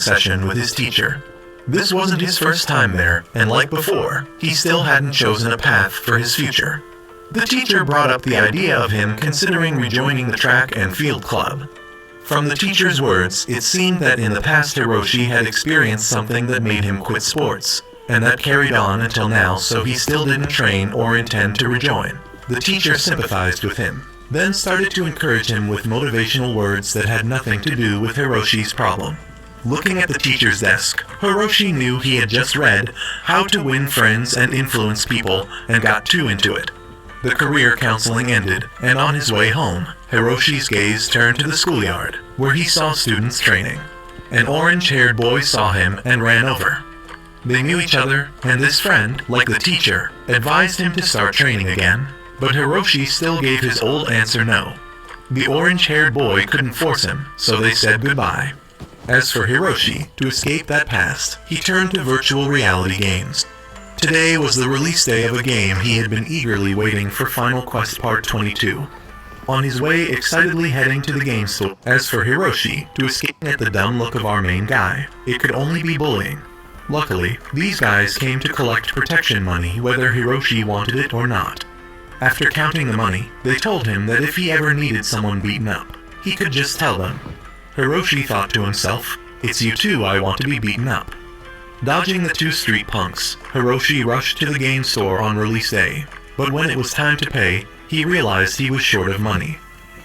session with his teacher. This wasn't his first time there, and like before, he still hadn't chosen a path for his future. The teacher brought up the idea of him considering rejoining the track and field club. From the teacher's words, it seemed that in the past Hiroshi had experienced something that made him quit sports, and that carried on until now, so he still didn't train or intend to rejoin. The teacher sympathized with him, then started to encourage him with motivational words that had nothing to do with Hiroshi's problem. Looking at the teacher's desk, Hiroshi knew he had just read How to Win Friends and Influence People and got too into it. The career counseling ended, and on his way home, Hiroshi's gaze turned to the schoolyard, where he saw students training. An orange-haired boy saw him and ran over. They knew each other, and this friend, like the teacher, advised him to start training again, but Hiroshi still gave his old answer no. The orange-haired boy couldn't force him, so they said goodbye. As for Hiroshi, to escape that past, he turned to virtual reality games. Today was the release day of a game he had been eagerly waiting for, Final Quest Part 22. On his way, excitedly heading to the game store. As for Hiroshi, to escape at the dumb look of our main guy, it could only be bullying. Luckily, these guys came to collect protection money whether Hiroshi wanted it or not. After counting the money, they told him that if he ever needed someone beaten up, he could just tell them. Hiroshi thought to himself, "It's you too I want to be beaten up." Dodging the two street punks, Hiroshi rushed to the game store on release day, but when it was time to pay, he realized he was short of money.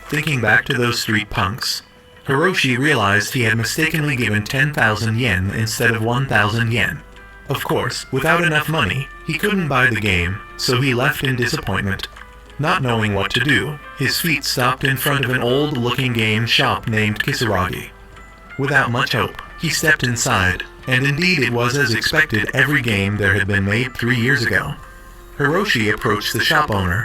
Thinking back to those street punks, Hiroshi realized he had mistakenly given 10,000 yen instead of 1,000 yen. Of course, without enough money, he couldn't buy the game, so he left in disappointment. Not knowing what to do, his feet stopped in front of an old-looking game shop named Kisaragi. Without much hope, he stepped inside, and indeed it was as expected every game there had been made 3 years ago. Hiroshi approached the shop owner,